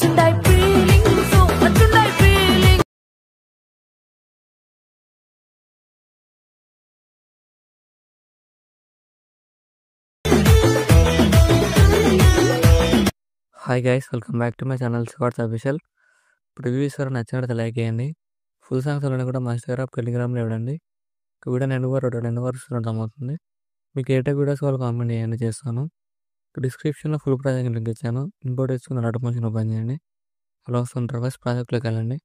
వచ్చిందాయి feelings వచ్చిందాయి feeling. Hi guys, welcome back to my channel Scotts official. Reviews ఎవరు నచ్చినట్టు like చేయండి. Full songs అన్నీ కూడా మా ఇన్స్టాగ్రామ్ టెలిగ్రామ్లో ఇవ్వండి. వీడియో రెండు వర్స్ అవుతుంది. మీకు ఏ టైప్ వీడియోస్ వాళ్ళు కామెంట్ చేయండి, చేస్తాను. డిస్క్రిప్షన్లో ఫుల్ ప్రాజెక్ట్ లింక్ ఇచ్చాను. ఇంపోర్ట్ చేసుకుని నోటిఫికేషన్ ఓపెన్ చేయండి. అలా వస్తుంటారు. ఫస్ట్ ప్రాజెక్ట్లోకి వెళ్ళండి.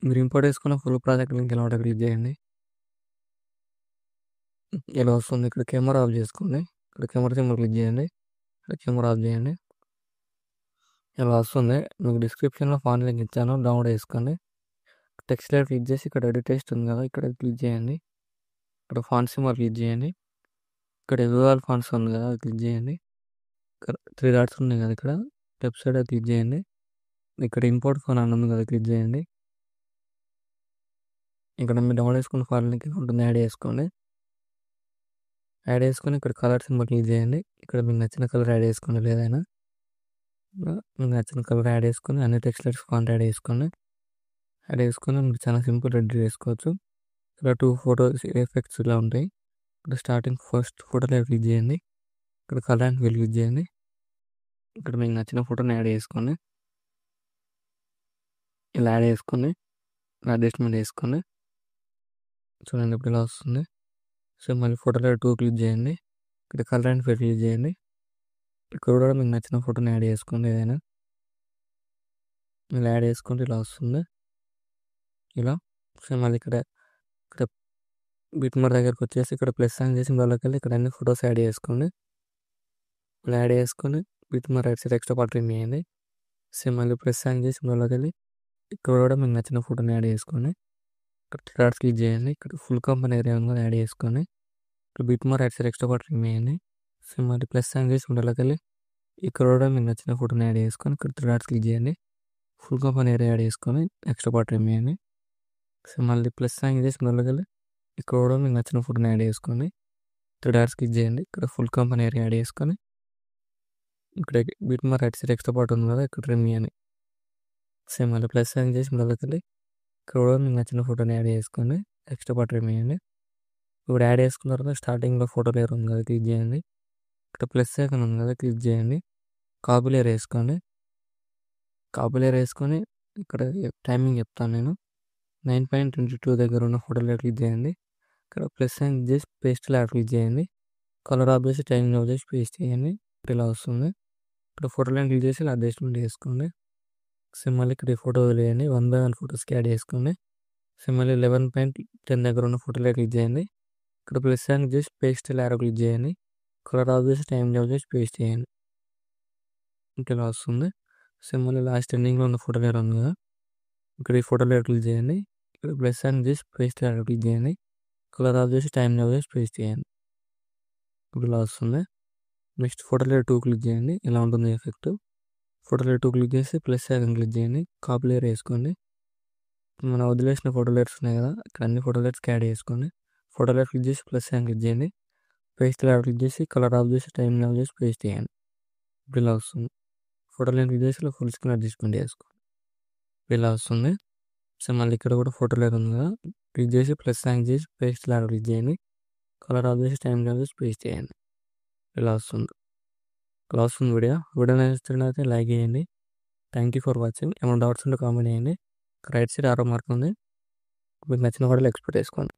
మీరు ఇంపోర్ట్ చేసుకున్న ఫుల్ ప్రాజెక్ట్ లింక్ ఎలా ఉంటే క్లిక్ చేయండి. ఇలా వస్తుంది. ఇక్కడ కెమెరా ఆఫ్ చేసుకోండి. ఇక్కడ కెమెరా సింబల్ క్లిక్ చేయండి. ఇక్కడ కెమెరా ఆఫ్ చేయండి. ఇలా వస్తుంది. మీకు డిస్క్రిప్షన్లో ఫాంట్ లింక్ ఇచ్చాను, డౌన్లోడ్ చేసుకోండి. టెక్స్ట్ లైట్ క్లిక్ చేసి ఇక్కడ ఎడిట్ టెక్స్ట్ ఉంది కదా, ఇక్కడ క్లిక్ చేయండి. ఇక్కడ ఫాంట్ సింబల్ క్లిక్ చేయండి. ఇక్కడ విజువల్ ఫాంట్స్ ఉంది కదా, క్లిక్ చేయండి. ఇక్కడ 3 డాట్స్ ఉన్నాయి కదా, ఇక్కడ లెఫ్ట్ సైడ్ క్లిక్ చేయండి. ఇక్కడ ఇంపోర్ట్ ఫోన్ అని ఉంది కదా, క్లిక్ చేయండి. ఇక్కడ మీరు డౌన్లోడ్ చేసుకున్న ఫాంట్ లింక్ ఉంటుంది, యాడ్ చేసుకోండి. యాడ్ చేసుకొని ఇక్కడ కలర్ సింబల్ క్లిక్ చేయండి. ఇక్కడ మీకు నచ్చిన కలర్ యాడ్ చేసుకోండి. లేదైనా మీకు నచ్చిన కలర్ యాడ్ చేసుకొని అన్ని టెక్స్ట్ లైట్స్ ఫాంట్ యాడ్ చేసుకోండి. యాడ్ చేసుకొని మీరు చాలా సింపుల్ రెడీ చేసుకోవచ్చు. ఇక్కడ 2 ఫోటోస్ ఎఫెక్ట్స్ ఇలా ఉంటాయి. ఇక్కడ స్టార్టింగ్ ఫస్ట్ ఫోటోలో క్లిక్ చేయండి. ఇక్కడ కలర్ అండ్ ఫిల్ క్లిక్ చేయండి. ఇక్కడ మీకు నచ్చిన ఫోటోని యాడ్ చేసుకోండి. ఇలా యాడ్ చేసుకొని అడ్జస్ట్మెంట్ చేసుకోండి. చూడండి ఇప్పుడు ఇలా వస్తుంది. సో మళ్ళీ ఫోటోలో 2 క్లిక్ చేయండి. ఇక్కడ కలర్ అండ్ ఫిల్ క్లిక్ చేయండి. ఇక్కడ కూడా మీకు నచ్చిన ఫోటోని యాడ్ చేసుకోండి. ఏదైనా ఇలా యాడ్ చేసుకుంటే ఇలా వస్తుంది. ఇలా సో మళ్ళీ ఇక్కడ బిట్మార్క్ దగ్గరకు వచ్చేసి ఇక్కడ ప్లస్ సైన్ చేసి వాళ్ళకి వెళ్ళి ఇక్కడ అన్ని ఫొటోస్ యాడ్ చేసుకోండి. ఇలా యాడ్ చేసుకొని బిట్మార్క్ right side extra part remove చేయండి. సో మళ్ళీ ప్లస్ సైన్ చేసి వాళ్ళకి వెళ్ళి ఇక్కడ కూడా మీకు నచ్చిన ఫోటోని యాడ్ చేసుకోండి. ఇక్కడ డాట్స్ క్లిక్ చేయండి. ఇక్కడ ఫుల్ కంపెనీ ఏరియా ఉంది, యాడ్ చేసుకొని ఇక్కడ బిట్మార్క్ right side extra part remove చేయండి. సో మళ్ళీ ప్లస్ సైన్ చేసి వాళ్ళకి వెళ్ళి ఇక్కడ కూడా మీకు నచ్చిన ఫోటోని యాడ్ చేసుకొని ఇక్కడ 3 డాట్స్ క్లిక్ చేయండి. ఫుల్ కంపెనీ ఏరియా యాడ్ చేసుకొని ఎక్స్ట్రా పార్ట్ రిమూవ్ చేయండి. సో మళ్ళీ ప్లస్ సైన్ చేసి వాళ్ళకి వెళ్ళి ఇక్కడ కూడా మీకు నచ్చిన ఫోటోని యాడ్ చేసుకొని 3 డాట్స్ క్లిక్ చేయండి. ఇక్కడ ఫుల్ కంపెనీ ఏరియా యాడ్ చేసుకొని ఇక్కడ బిట్మార్క్ రైట్ సైడ్ ఎక్స్ట్రా పార్ట్ ఉంది కదా, ఇక్కడ రిమూవ్ చేయండి. సేమ్ మళ్ళీ ప్లస్ సైన్ చేసి మొదలుకెళ్ళి ఇక్కడ కూడా మీకు నచ్చిన ఫోటోని యాడ్ చేసుకోండి. ఎక్స్ట్రా పార్ట్ రిమూవ్ చేయండి. ఇప్పుడు యాడ్ చేసుకున్న తర్వాత స్టార్టింగ్లో ఫోటో లేయర్ ఉంది కదా, క్లిక్ చేయండి. ఇక్కడ ప్లస్ ఐకాన్ ఉంది కదా, క్లిక్ చేయండి. కాపీ లేయర్ వేసుకోండి. కాపీ లేయర్ వేసుకొని ఇక్కడ టైమింగ్ చెప్తాను నేను. 9:22 దగ్గర ఉన్న ఫోటో లేయర్ క్లిక్ చేయండి. ఇక్కడ ప్లస్ సైన్ చేసి పేస్ట్ లేయర్ క్లిక్ చేయండి. కలర్ ఆఫ్ చేసి టైమింగ్ ఆఫ్ చేసి పేస్ట్ చేయండి. ఇలా వస్తుంది. ఇక్కడ ఫోటో లైన్ క్లిక్ చేసి ఇలా అడ్జస్ట్మెంట్ చేసుకోండి. మళ్ళీ ఇక్కడ ఈ ఫోటో వదిలేయండి. 1 by 1 ఫోటోస్కి యాడ్ చేసుకోండి. మళ్ళీ 11.10 దగ్గర ఉన్న ఫోటో లేయర్ క్లిక్ చేయండి. ఇక్కడ ప్లస్ సైన్ చేసి పేస్ట్ లేయర్ క్లిక్ చేయండి. కలర్ ఆఫ్ చేసి టైమింగ్ ఆఫ్ చేసి పేస్ట్ చేయండి. ఇలా వస్తుంది. మళ్ళీ లాస్ట్ ఎండింగ్లో ఉన్న ఫోటో లేయర్ ఉంది కదా, ఇక్కడ ఈ ఫోటో లేయర్ క్లిక్ చేయండి. ఇక్కడ ప్లస్ సైన్ చేసి పేస్ట్ లేయర్ క్లిక్ చేయండి. కలర్ ఆఫ్ చేసి టైమింగ్ ఆఫ్ చేసి పేస్ట్ చేయండి. ఇలా వస్తుంది. నెక్స్ట్ ఫోటో లేయర్ 2 క్లిక్ చేయండి. ఇలా ఉంటుంది ఎఫెక్ట్. ఫోటో లేయర్ 2 క్లిక్ చేసి ప్లస్ ఐకాన్ క్లిక్ చేయండి. కాపీ లేయర్ వేసుకోండి. మనం వదిలేసిన ఫోటో లేయర్స్ ఉన్నాయి కదా, ఇక్కడ అన్ని ఫోటో లేయర్స్కి యాడ్ చేసుకోండి. ఫోటో లేయర్ క్లిక్ చేసి ప్లస్ ఐకాన్ క్లిక్ చేయండి. పేస్ట్ లేయర్ క్లిక్ చేసి కలర్ ఆఫ్ చేసి టైమింగ్ ఆఫ్ చేసి పేస్ట్ చేయండి. ఇప్పుడు ఇలా వస్తుంది. ఫోటో లేయర్ క్లిక్ చేసి ఇలా ఫుల్ స్క్రీన్ అడ్జస్ట్మెంట్ చేసుకోండి. ఇలా వస్తుంది. సో మళ్ళీ ఇక్కడ కూడా ఫోటో లేయర్ ఉంది కదా, క్లిక్ చేసి ప్లస్ ఐకాన్ చేసి పేస్ట్ లేయర్ క్లిక్ చేయండి. కలర్ ఆఫ్ చేసి టైమింగ్ ఆఫ్ చేసి పేస్ట్ చేయండి. ఇలా వస్తుంది. ఇలా వస్తుంది వీడియో నచ్చినట్లయితే లైక్ చేయండి. Thank you for watching. ఏమైనా డౌట్స్ ఉంటే కామెంట్ చేయండి. రైట్ సైడ్ ఆరో మార్క్ ఉంది, మీకు నచ్చిన వాటిలో ఎక్స్పెక్ట్ చేసుకోండి.